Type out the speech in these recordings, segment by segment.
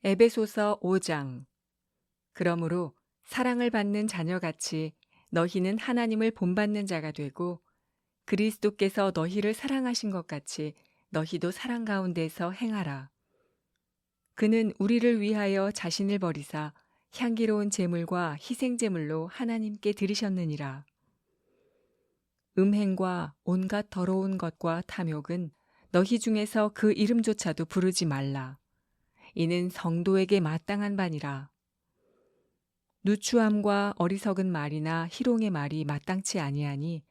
에베소서 5장. 그러므로 사랑을 받는 자녀같이 너희는 하나님을 본받는 자가 되고 그리스도께서 너희를 사랑하신 것 같이 너희도 사랑 가운데서 행하라. 그는 우리를 위하여 자신을 버리사 향기로운 제물과 희생 제물로 하나님께 드리셨느니라. 음행과 온갖 더러운 것과 탐욕은 너희 중에서 그 이름조차도 부르지 말라. 이는 성도에게 마땅한 바니라. 누추함과 어리석은 말이나 희롱의 말이 마땅치 아니하니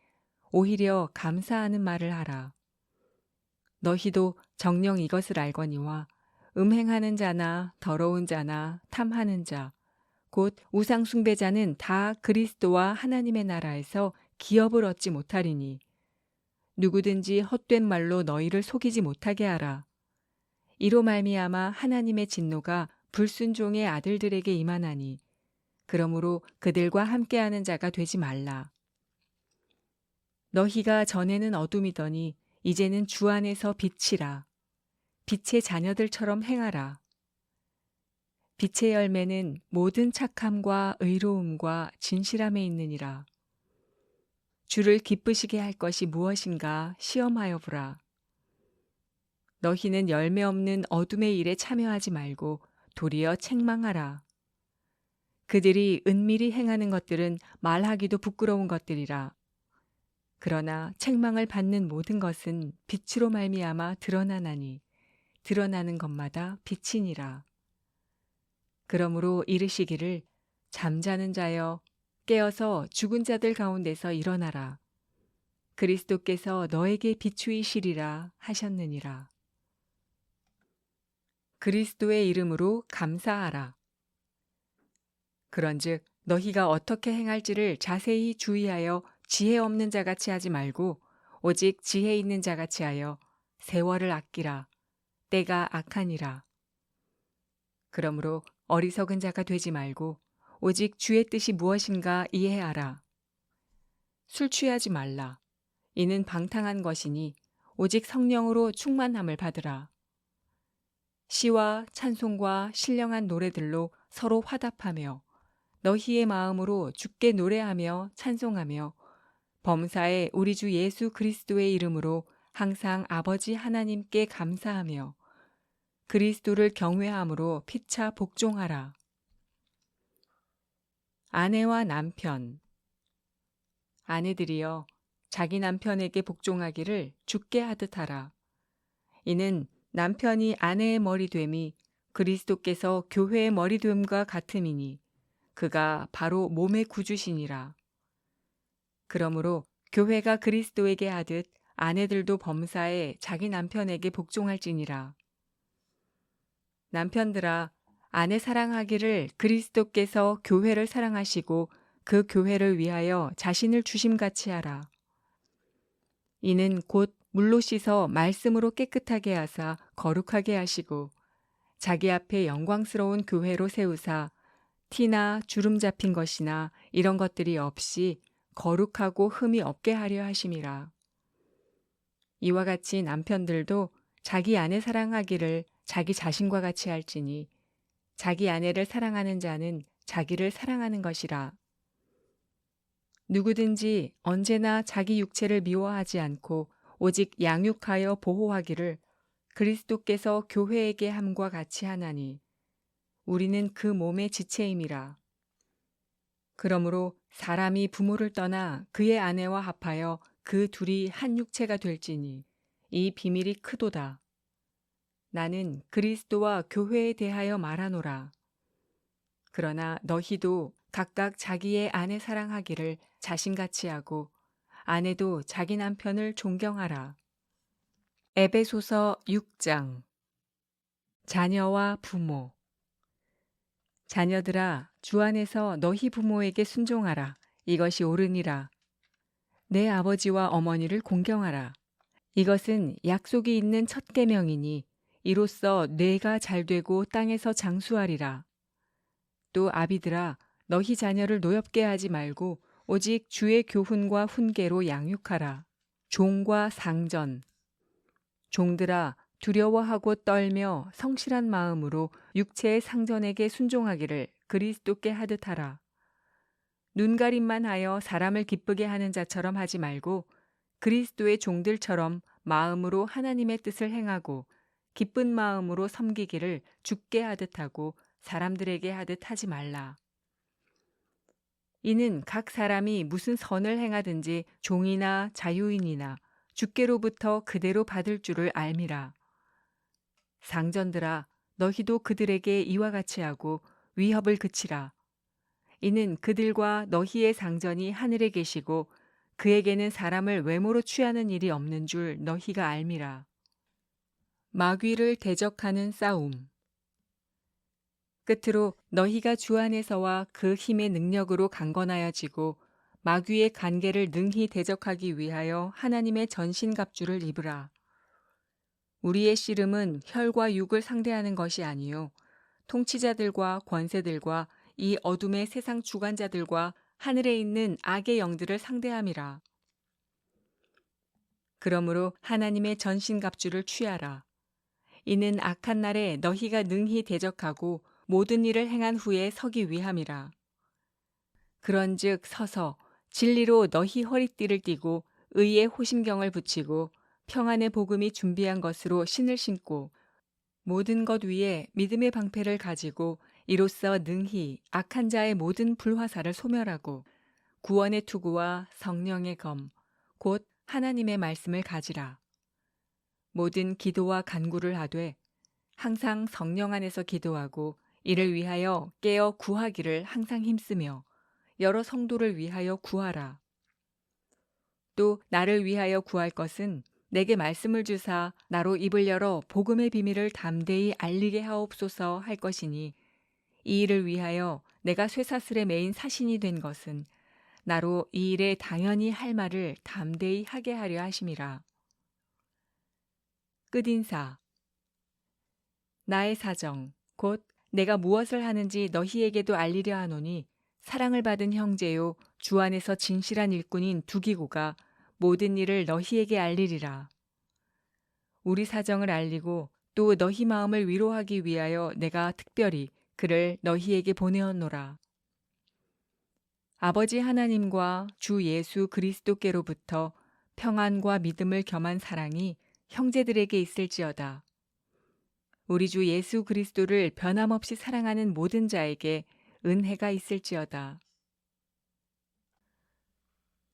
오히려 감사하는 말을 하라. 너희도 정녕 이것을 알거니와 음행하는 자나 더러운 자나 탐하는 자, 곧 우상 숭배자는 다 그리스도와 하나님의 나라에서 기업을 얻지 못하리니 누구든지 헛된 말로 너희를 속이지 못하게 하라. 이로 말미암아 하나님의 진노가 불순종의 아들들에게 임하나니 그러므로 그들과 함께하는 자가 되지 말라. 너희가 전에는 어둠이더니 이제는 주 안에서 빛이라. 빛의 자녀들처럼 행하라. 빛의 열매는 모든 착함과 의로움과 진실함에 있느니라. 주를 기쁘시게 할 것이 무엇인가 시험하여 보라. 너희는 열매 없는 어둠의 일에 참여하지 말고 도리어 책망하라. 그들이 은밀히 행하는 것들은 말하기도 부끄러운 것들이라. 그러나 책망을 받는 모든 것은 빛으로 말미암아 드러나나니 드러나는 것마다 빛이니라. 그러므로 이르시기를 잠자는 자여 깨어서 죽은 자들 가운데서 일어나라. 그리스도께서 너에게 비추이시리라 하셨느니라. 그리스도의 이름으로 감사하라. 그런즉 너희가 어떻게 행할지를 자세히 주의하여 지혜 없는 자같이 하지 말고 오직 지혜 있는 자같이 하여 세월을 아끼라. 때가 악하니라. 그러므로 어리석은 자가 되지 말고 오직 주의 뜻이 무엇인가 이해하라. 술 취하지 말라. 이는 방탕한 것이니 오직 성령으로 충만함을 받으라. 시와 찬송과 신령한 노래들로 서로 화답하며 너희의 마음으로 주께 노래하며 찬송하며 범사에 우리 주 예수 그리스도의 이름으로 항상 아버지 하나님께 감사하며 그리스도를 경외함으로 피차 복종하라. 아내와 남편. 아내들이여 자기 남편에게 복종하기를 주께 하듯 하라. 이는 남편이 아내의 머리됨이 그리스도께서 교회의 머리됨과 같음이니 그가 바로 몸의 구주시니라. 그러므로 교회가 그리스도에게 하듯 아내들도 범사에 자기 남편에게 복종할지니라. 남편들아, 아내 사랑하기를 그리스도께서 교회를 사랑하시고 그 교회를 위하여 자신을 주심같이 하라. 이는 곧 물로 씻어 말씀으로 깨끗하게 하사 거룩하게 하시고 자기 앞에 영광스러운 교회로 세우사 티나 주름 잡힌 것이나 이런 것들이 없이 거룩하고 흠이 없게 하려 하심이라. 이와 같이 남편들도 자기 아내 사랑하기를 자기 자신과 같이 할지니 자기 아내를 사랑하는 자는 자기를 사랑하는 것이라. 누구든지 언제나 자기 육체를 미워하지 않고 오직 양육하여 보호하기를 그리스도께서 교회에게 함과 같이 하나니 우리는 그 몸의 지체임이라. 그러므로 사람이 부모를 떠나 그의 아내와 합하여 그 둘이 한 육체가 될지니 이 비밀이 크도다. 나는 그리스도와 교회에 대하여 말하노라. 그러나 너희도 각각 자기의 아내 사랑하기를 자신같이 하고 아내도 자기 남편을 존경하라. 에베소서 6장. 자녀와 부모. 자녀들아, 주 안에서 너희 부모에게 순종하라. 이것이 옳으니라. 내 아버지와 어머니를 공경하라. 이것은 약속이 있는 첫 계명이니 이로써 뇌가 잘되고 땅에서 장수하리라. 또 아비들아, 너희 자녀를 노엽게 하지 말고 오직 주의 교훈과 훈계로 양육하라. 종과 상전. 종들아, 두려워하고 떨며 성실한 마음으로 육체의 상전에게 순종하기를 그리스도께 하듯 하라. 눈가림만 하여 사람을 기쁘게 하는 자처럼 하지 말고 그리스도의 종들처럼 마음으로 하나님의 뜻을 행하고 기쁜 마음으로 섬기기를 주께 하듯 하고 사람들에게 하듯 하지 말라. 이는 각 사람이 무슨 선을 행하든지 종이나 자유인이나 주께로부터 그대로 받을 줄을 알미라. 상전들아, 너희도 그들에게 이와 같이 하고 위협을 그치라. 이는 그들과 너희의 상전이 하늘에 계시고 그에게는 사람을 외모로 취하는 일이 없는 줄 너희가 알미라. 마귀를 대적하는 싸움. 끝으로 너희가 주 안에서와 그 힘의 능력으로 강건하여지고 마귀의 간계를 능히 대적하기 위하여 하나님의 전신갑주를 입으라. 우리의 씨름은 혈과 육을 상대하는 것이 아니요 통치자들과 권세들과 이 어둠의 세상 주관자들과 하늘에 있는 악의 영들을 상대함이라. 그러므로 하나님의 전신갑주를 취하라. 이는 악한 날에 너희가 능히 대적하고 모든 일을 행한 후에 서기 위함이라. 그런즉 서서 진리로 너희 허리띠를 띠고 의의 호심경을 붙이고 평안의 복음이 준비한 것으로 신을 신고 모든 것 위에 믿음의 방패를 가지고 이로써 능히 악한 자의 모든 불화살을 소멸하고 구원의 투구와 성령의 검, 곧 하나님의 말씀을 가지라. 모든 기도와 간구를 하되 항상 성령 안에서 기도하고 이를 위하여 깨어 구하기를 항상 힘쓰며 여러 성도를 위하여 구하라. 또 나를 위하여 구할 것은 내게 말씀을 주사 나로 입을 열어 복음의 비밀을 담대히 알리게 하옵소서 할 것이니 이 일을 위하여 내가 쇠사슬에 매인 사신이 된 것은 나로 이 일에 당연히 할 말을 담대히 하게 하려 하심이라. 끝인사. 나의 사정 곧 내가 무엇을 하는지 너희에게도 알리려 하노니 사랑을 받은 형제요 주 안에서 진실한 일꾼인 두기고가 모든 일을 너희에게 알리리라. 우리 사정을 알리고 또 너희 마음을 위로하기 위하여 내가 특별히 그를 너희에게 보내었노라. 아버지 하나님과 주 예수 그리스도께로부터 평안과 믿음을 겸한 사랑이 형제들에게 있을지어다. 우리 주 예수 그리스도를 변함없이 사랑하는 모든 자에게 은혜가 있을지어다.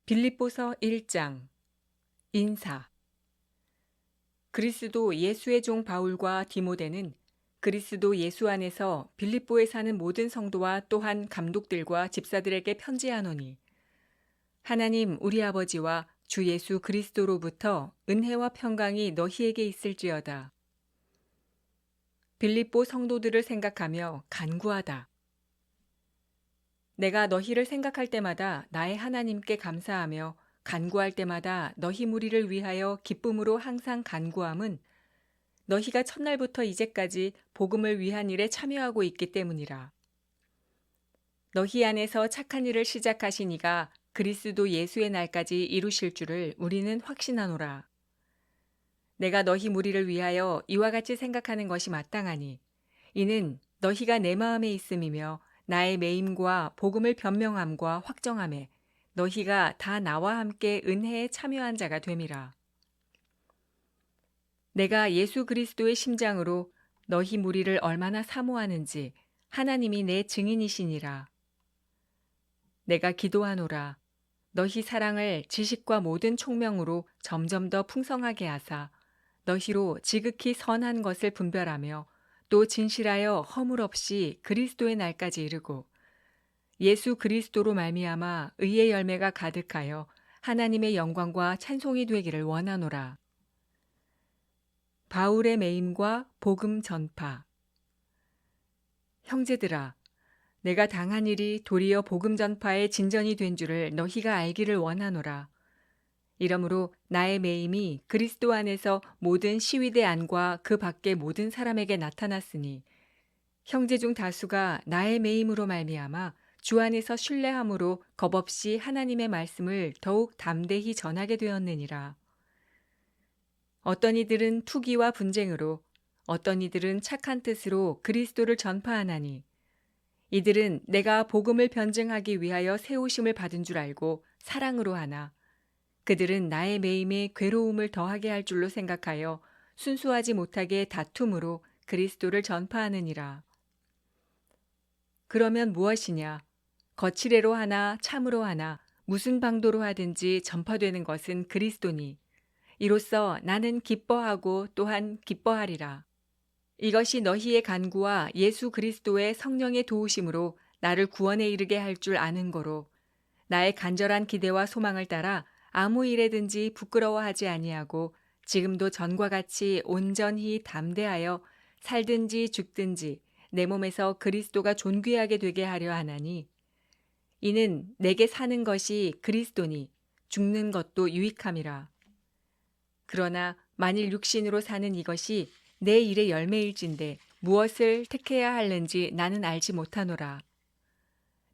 빌립보서 1장 인사. 그리스도 예수의 종 바울과 디모데는 그리스도 예수 안에서 빌립보에 사는 모든 성도와 또한 감독들과 집사들에게 편지하노니 하나님 우리 아버지와 주 예수 그리스도로부터 은혜와 평강이 너희에게 있을지어다. 빌립보 성도들을 생각하며 간구하다. 내가 너희를 생각할 때마다 나의 하나님께 감사하며 간구할 때마다 너희 무리를 위하여 기쁨으로 항상 간구함은 너희가 첫날부터 이제까지 복음을 위한 일에 참여하고 있기 때문이라. 너희 안에서 착한 일을 시작하신 이가 그리스도 예수의 날까지 이루실 줄을 우리는 확신하노라. 내가 너희 무리를 위하여 이와 같이 생각하는 것이 마땅하니 이는 너희가 내 마음에 있음이며 나의 매임과 복음을 변명함과 확정함에 너희가 다 나와 함께 은혜에 참여한 자가 됨이라. 내가 예수 그리스도의 심장으로 너희 무리를 얼마나 사모하는지 하나님이 내 증인이시니라. 내가 기도하노라. 너희 사랑을 지식과 모든 총명으로 점점 더 풍성하게 하사 너희로 지극히 선한 것을 분별하며 또 진실하여 허물 없이 그리스도의 날까지 이르고 예수 그리스도로 말미암아 의의 열매가 가득하여 하나님의 영광과 찬송이 되기를 원하노라. 바울의 매임과 복음 전파. 형제들아, 내가 당한 일이 도리어 복음 전파의 진전이 된 줄을 너희가 알기를 원하노라. 이러므로 나의 매임이 그리스도 안에서 모든 시위대 안과 그 밖의 모든 사람에게 나타났으니 형제 중 다수가 나의 매임으로 말미암아 주 안에서 신뢰함으로 겁없이 하나님의 말씀을 더욱 담대히 전하게 되었느니라. 어떤 이들은 투기와 분쟁으로, 어떤 이들은 착한 뜻으로 그리스도를 전파하나니, 이들은 내가 복음을 변증하기 위하여 세우심을 받은 줄 알고 사랑으로 하나, 그들은 나의 매임에 괴로움을 더하게 할 줄로 생각하여 순수하지 못하게 다툼으로 그리스도를 전파하느니라. 그러면 무엇이냐? 거칠애로 하나 참으로 하나 무슨 방도로 하든지 전파되는 것은 그리스도니, 이로써 나는 기뻐하고 또한 기뻐하리라. 이것이 너희의 간구와 예수 그리스도의 성령의 도우심으로 나를 구원에 이르게 할 줄 아는 거로, 나의 간절한 기대와 소망을 따라 아무 일에든지 부끄러워하지 아니하고 지금도 전과 같이 온전히 담대하여 살든지 죽든지 내 몸에서 그리스도가 존귀하게 되게 하려 하나니, 이는 내게 사는 것이 그리스도니 죽는 것도 유익함이라. 그러나 만일 육신으로 사는 이것이 내 일의 열매일진데 무엇을 택해야 할는지 나는 알지 못하노라.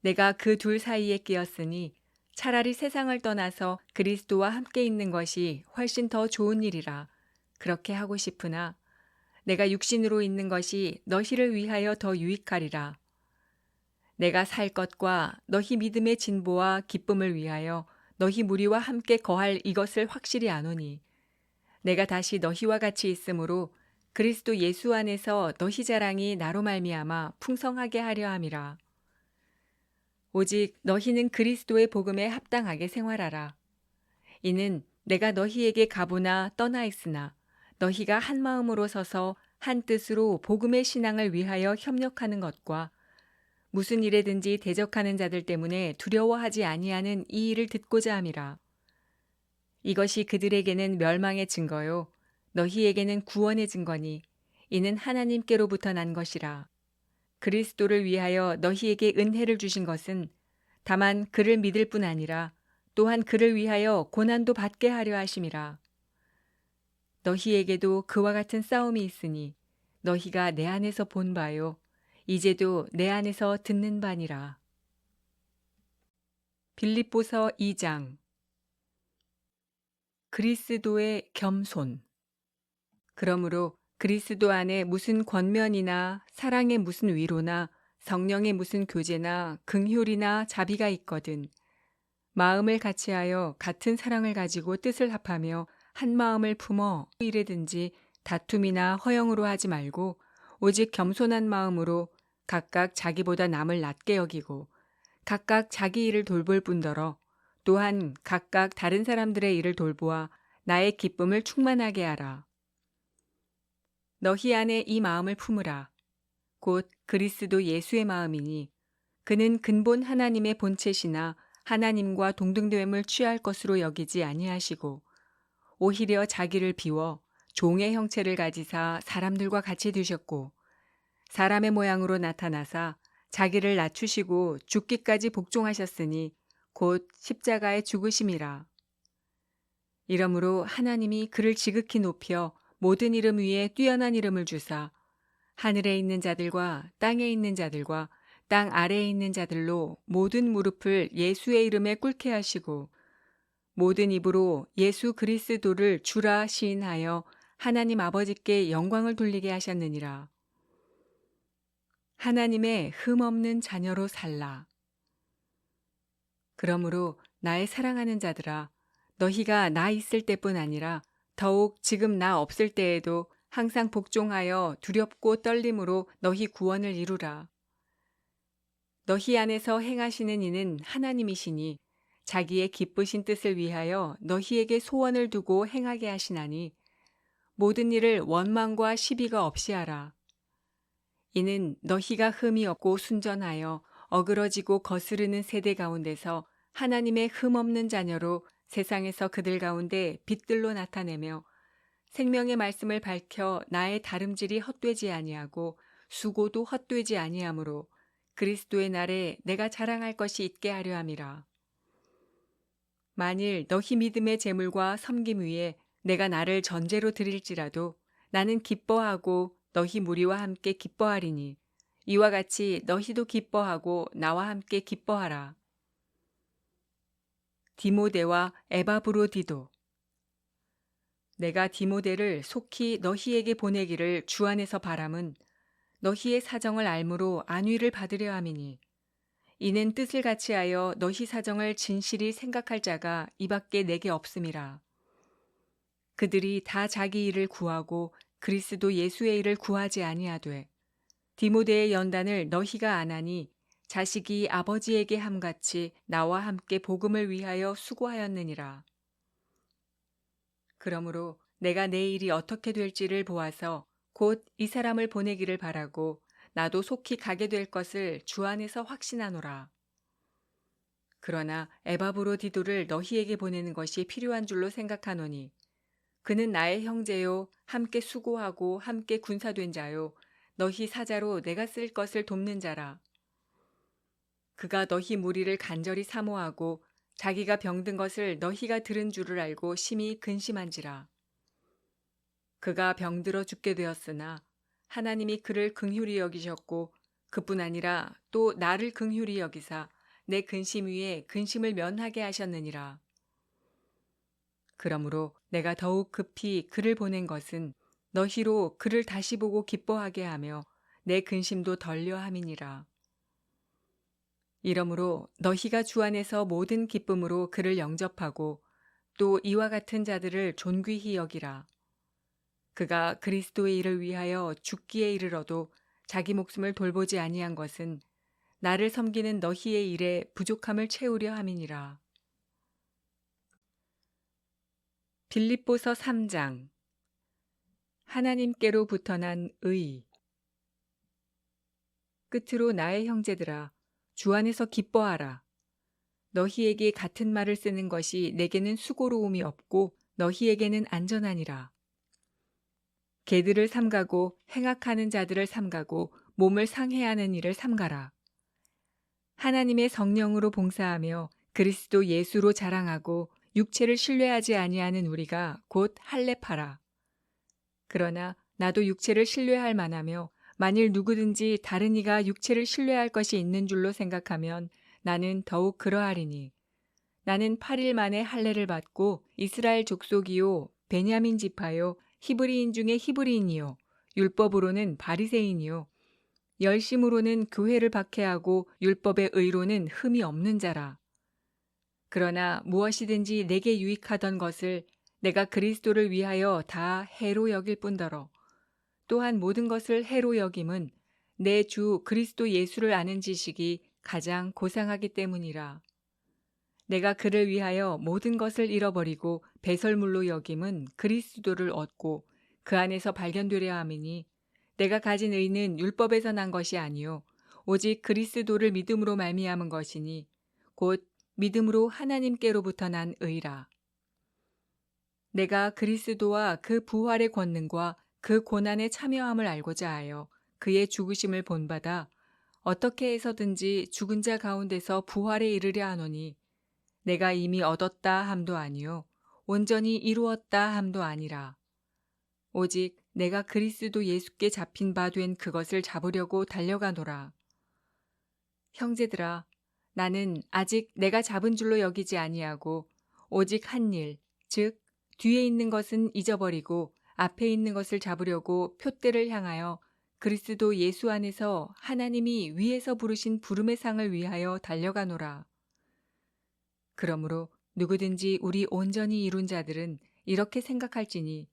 내가 그 둘 사이에 끼었으니 차라리 세상을 떠나서 그리스도와 함께 있는 것이 훨씬 더 좋은 일이라 그렇게 하고 싶으나, 내가 육신으로 있는 것이 너희를 위하여 더 유익하리라. 내가 살 것과 너희 믿음의 진보와 기쁨을 위하여 너희 무리와 함께 거할 이것을 확실히 아노니, 내가 다시 너희와 같이 있으므로 그리스도 예수 안에서 너희 자랑이 나로 말미암아 풍성하게 하려 함이라. 오직 너희는 그리스도의 복음에 합당하게 생활하라. 이는 내가 너희에게 가보나 떠나 있으나 너희가 한 마음으로 서서 한 뜻으로 복음의 신앙을 위하여 협력하는 것과 무슨 일에든지 대적하는 자들 때문에 두려워하지 아니하는 이 일을 듣고자 함이라. 이것이 그들에게는 멸망의 증거요 너희에게는 구원의 증거니, 이는 하나님께로부터 난 것이라. 그리스도를 위하여 너희에게 은혜를 주신 것은 다만 그를 믿을 뿐 아니라 또한 그를 위하여 고난도 받게 하려 하심이라. 너희에게도 그와 같은 싸움이 있으니 너희가 내 안에서 본 바요 이제도 내 안에서 듣는 바니라. 빌립보서 2장. 그리스도의 겸손. 그러므로 그리스도 안에 무슨 권면이나 사랑의 무슨 위로나 성령의 무슨 교제나 긍휼이나 자비가 있거든 마음을 같이하여 같은 사랑을 가지고 뜻을 합하며 한 마음을 품어 이래든지 다툼이나 허영으로 하지 말고 오직 겸손한 마음으로 각각 자기보다 남을 낮게 여기고 각각 자기 일을 돌볼 뿐더러 또한 각각 다른 사람들의 일을 돌보아 나의 기쁨을 충만하게 하라. 너희 안에 이 마음을 품으라. 곧 그리스도 예수의 마음이니, 그는 근본 하나님의 본체시나 하나님과 동등됨을 취할 것으로 여기지 아니하시고 오히려 자기를 비워 종의 형체를 가지사 사람들과 같이 되셨고, 사람의 모양으로 나타나사 자기를 낮추시고 죽기까지 복종하셨으니 곧 십자가의 죽으심이라. 이러므로 하나님이 그를 지극히 높여 모든 이름 위에 뛰어난 이름을 주사 하늘에 있는 자들과 땅에 있는 자들과 땅 아래에 있는 자들로 모든 무릎을 예수의 이름에 꿇게 하시고 모든 입으로 예수 그리스도를 주라 시인하여 하나님 아버지께 영광을 돌리게 하셨느니라. 하나님의 흠없는 자녀로 살라. 그러므로 나의 사랑하는 자들아, 너희가 나 있을 때뿐 아니라 더욱 지금 나 없을 때에도 항상 복종하여 두렵고 떨림으로 너희 구원을 이루라. 너희 안에서 행하시는 이는 하나님이시니 자기의 기쁘신 뜻을 위하여 너희에게 소원을 두고 행하게 하시나니 모든 일을 원망과 시비가 없이 하라. 이는 너희가 흠이 없고 순전하여 어그러지고 거스르는 세대 가운데서 하나님의 흠없는 자녀로 세상에서 그들 가운데 빛들로 나타내며 생명의 말씀을 밝혀 나의 다름질이 헛되지 아니하고 수고도 헛되지 아니하므로 그리스도의 날에 내가 자랑할 것이 있게 하려 함이라. 만일 너희 믿음의 제물과 섬김 위에 내가 나를 전제로 드릴지라도 나는 기뻐하고 너희 무리와 함께 기뻐하리니 이와 같이 너희도 기뻐하고 나와 함께 기뻐하라. 디모데와 에바브로디도. 내가 디모데를 속히 너희에게 보내기를 주 안에서 바람은 너희의 사정을 알므로 안위를 받으려 함이니 이는 뜻을 같이하여 너희 사정을 진실이 생각할 자가 이밖에 내게 없음이라. 그들이 다 자기 일을 구하고 그리스도 예수의 일을 구하지 아니하되 디모데의 연단을 너희가 안하니 자식이 아버지에게 함같이 나와 함께 복음을 위하여 수고하였느니라. 그러므로 내가 내 일이 어떻게 될지를 보아서 곧 이 사람을 보내기를 바라고 나도 속히 가게 될 것을 주 안에서 확신하노라. 그러나 에바브로디도를 너희에게 보내는 것이 필요한 줄로 생각하노니 그는 나의 형제요 함께 수고하고 함께 군사된 자요 너희 사자로 내가 쓸 것을 돕는 자라. 그가 너희 무리를 간절히 사모하고 자기가 병든 것을 너희가 들은 줄을 알고 심히 근심한지라. 그가 병들어 죽게 되었으나 하나님이 그를 긍휼히 여기셨고 그뿐 아니라 또 나를 긍휼히 여기사 내 근심 위에 근심을 면하게 하셨느니라. 그러므로 내가 더욱 급히 그를 보낸 것은 너희로 그를 다시 보고 기뻐하게 하며 내 근심도 덜려 함이니라. 이러므로 너희가 주 안에서 모든 기쁨으로 그를 영접하고 또 이와 같은 자들을 존귀히 여기라. 그가 그리스도의 일을 위하여 죽기에 이르러도 자기 목숨을 돌보지 아니한 것은 나를 섬기는 너희의 일에 부족함을 채우려 함이니라. 빌립보서 3장. 하나님께로부터 난 의. 끝으로 나의 형제들아 주 안에서 기뻐하라. 너희에게 같은 말을 쓰는 것이 내게는 수고로움이 없고 너희에게는 안전하니라. 개들을 삼가고 행악하는 자들을 삼가고 몸을 상해하는 일을 삼가라. 하나님의 성령으로 봉사하며 그리스도 예수로 자랑하고 육체를 신뢰하지 아니하는 우리가 곧 할례파라. 그러나 나도 육체를 신뢰할 만하며 만일 누구든지 다른 이가 육체를 신뢰할 것이 있는 줄로 생각하면 나는 더욱 그러하리니 나는 8일 만에 할례를 받고 이스라엘 족속이요 베냐민 지파요 히브리인 중에 히브리인이요 율법으로는 바리새인이요 열심으로는 교회를 박해하고 율법의 의로는 흠이 없는 자라. 그러나 무엇이든지 내게 유익하던 것을 내가 그리스도를 위하여 다 해로 여길 뿐더러 또한 모든 것을 해로 여김은 내 주 그리스도 예수를 아는 지식이 가장 고상하기 때문이라. 내가 그를 위하여 모든 것을 잃어버리고 배설물로 여김은 그리스도를 얻고 그 안에서 발견되려 함이니 내가 가진 의는 율법에서 난 것이 아니요 오직 그리스도를 믿음으로 말미암은 것이니 곧 믿음으로 하나님께로부터 난 의라. 내가 그리스도와 그 부활의 권능과 그 고난의 참여함을 알고자 하여 그의 죽으심을 본받아 어떻게 해서든지 죽은 자 가운데서 부활에 이르려 하노니 내가 이미 얻었다 함도 아니요 온전히 이루었다 함도 아니라 오직 내가 그리스도 예수께 잡힌 바 된 그것을 잡으려고 달려가노라. 형제들아 나는 아직 내가 잡은 줄로 여기지 아니하고 오직 한 일, 즉 뒤에 있는 것은 잊어버리고 앞에 있는 것을 잡으려고 표대를 향하여 그리스도 예수 안에서 하나님이 위에서 부르신 부름의 상을 위하여 달려가노라. 그러므로 누구든지 우리 온전히 이룬 자들은 이렇게 생각할지니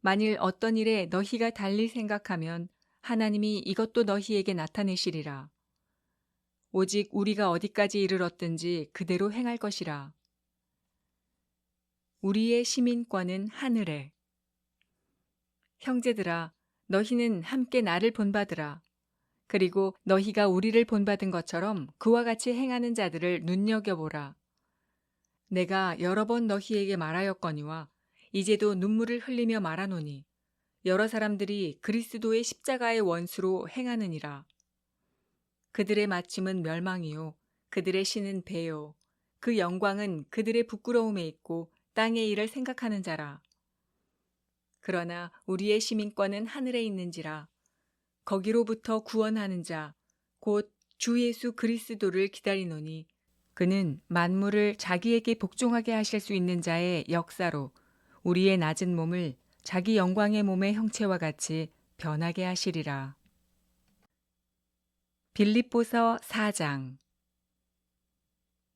만일 어떤 일에 너희가 달리 생각하면 하나님이 이것도 너희에게 나타내시리라. 오직 우리가 어디까지 이르렀든지 그대로 행할 것이라. 우리의 시민권은 하늘에. 형제들아, 너희는 함께 나를 본받으라. 그리고 너희가 우리를 본받은 것처럼 그와 같이 행하는 자들을 눈여겨보라. 내가 여러 번 너희에게 말하였거니와 이제도 눈물을 흘리며 말하노니 여러 사람들이 그리스도의 십자가의 원수로 행하느니라. 그들의 마침은 멸망이요 그들의 신은 배요 그 영광은 그들의 부끄러움에 있고 땅의 일을 생각하는 자라. 그러나 우리의 시민권은 하늘에 있는지라. 거기로부터 구원하는 자 곧 주 예수 그리스도를 기다리노니 그는 만물을 자기에게 복종하게 하실 수 있는 자의 역사로 우리의 낮은 몸을 자기 영광의 몸의 형체와 같이 변하게 하시리라. 빌립보서 4장.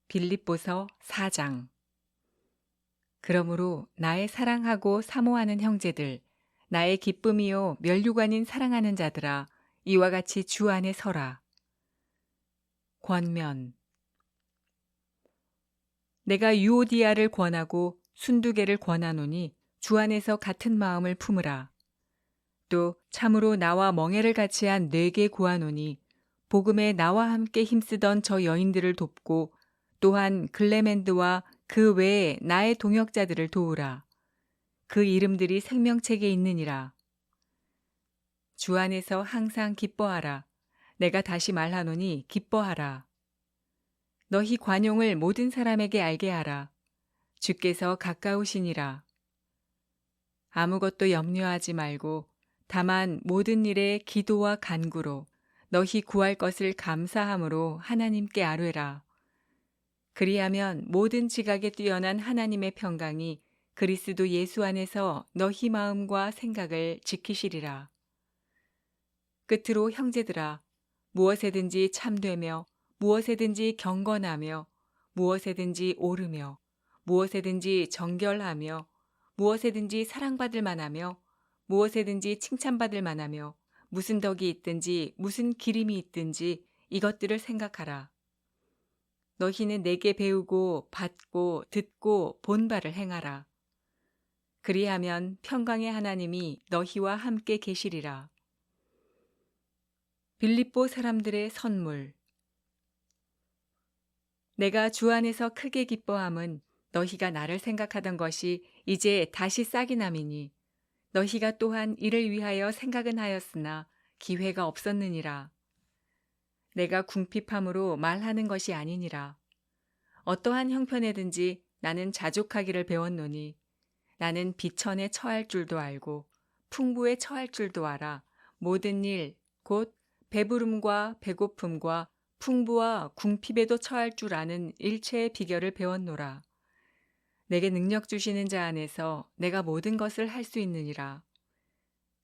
빌립보서 4장. 그러므로 나의 사랑하고 사모하는 형제들, 나의 기쁨이요 면류관인 사랑하는 자들아, 이와 같이 주 안에 서라. 권면. 내가 유오디아를 권하고 순두개를 권하노니 주 안에서 같은 마음을 품으라. 또 참으로 나와 멍에를 같이 한 네게 구하노니 복음에 나와 함께 힘쓰던 저 여인들을 돕고 또한 글레멘드와 그 외에 나의 동역자들을 도우라. 그 이름들이 생명책에 있느니라. 주 안에서 항상 기뻐하라. 내가 다시 말하노니 기뻐하라. 너희 관용을 모든 사람에게 알게 하라. 주께서 가까우시니라. 아무것도 염려하지 말고 다만 모든 일에 기도와 간구로 너희 구할 것을 감사함으로 하나님께 아뢰라. 그리하면 모든 지각에 뛰어난 하나님의 평강이 그리스도 예수 안에서 너희 마음과 생각을 지키시리라. 끝으로 형제들아, 무엇에든지 참되며 무엇에든지 경건하며 무엇에든지 옳으며 무엇에든지 정결하며 무엇에든지 사랑받을 만하며 무엇에든지 칭찬받을 만하며 무슨 덕이 있든지 무슨 기림이 있든지 이것들을 생각하라. 너희는 내게 배우고 받고 듣고 본 바를 행하라. 그리하면 평강의 하나님이 너희와 함께 계시리라. 빌립보 사람들의 선물. 내가 주 안에서 크게 기뻐함은 너희가 나를 생각하던 것이 이제 다시 싹이 남이니 너희가 또한 이를 위하여 생각은 하였으나 기회가 없었느니라. 내가 궁핍함으로 말하는 것이 아니니라. 어떠한 형편에든지 나는 자족하기를 배웠노니 나는 비천에 처할 줄도 알고 풍부에 처할 줄도 알아. 모든 일, 곧 배부름과 배고픔과 풍부와 궁핍에도 처할 줄 아는 일체의 비결을 배웠노라. 내게 능력 주시는 자 안에서 내가 모든 것을 할 수 있느니라.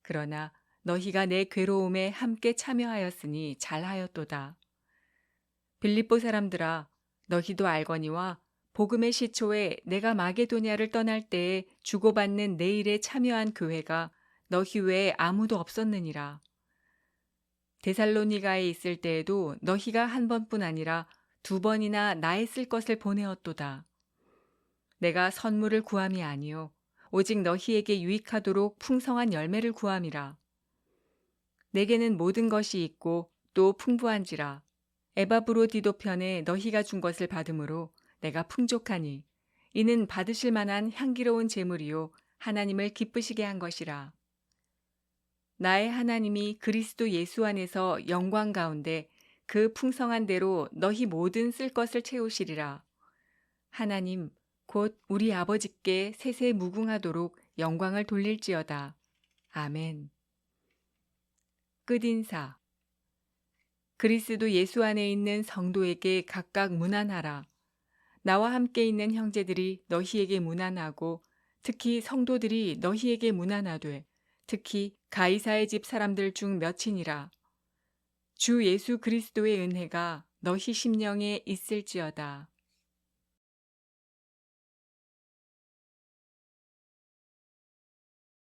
그러나 너희가 내 괴로움에 함께 참여하였으니 잘하였도다. 빌립보 사람들아, 너희도 알거니와 복음의 시초에 내가 마게도냐를 떠날 때에 주고받는 내 일에 참여한 교회가 너희 외에 아무도 없었느니라. 데살로니가에 있을 때에도 너희가 한 번뿐 아니라 두 번이나 나의 쓸 것을 보내었도다. 내가 선물을 구함이 아니요 오직 너희에게 유익하도록 풍성한 열매를 구함이라. 내게는 모든 것이 있고 또 풍부한지라. 에바브로디도 편에 너희가 준 것을 받음으로 내가 풍족하니 이는 받으실 만한 향기로운 제물이요 하나님을 기쁘시게 한 것이라. 나의 하나님이 그리스도 예수 안에서 영광 가운데 그 풍성한 대로 너희 모든 쓸 것을 채우시리라. 하나님 곧 우리 아버지께 세세 무궁하도록 영광을 돌릴지어다. 아멘. 끝인사. 그리스도 예수 안에 있는 성도에게 각각 문안하라. 나와 함께 있는 형제들이 너희에게 문안하고 특히 성도들이 너희에게 문안하되 특히 가이사의 집 사람들 중 몇이니라. 주 예수 그리스도의 은혜가 너희 심령에 있을지어다.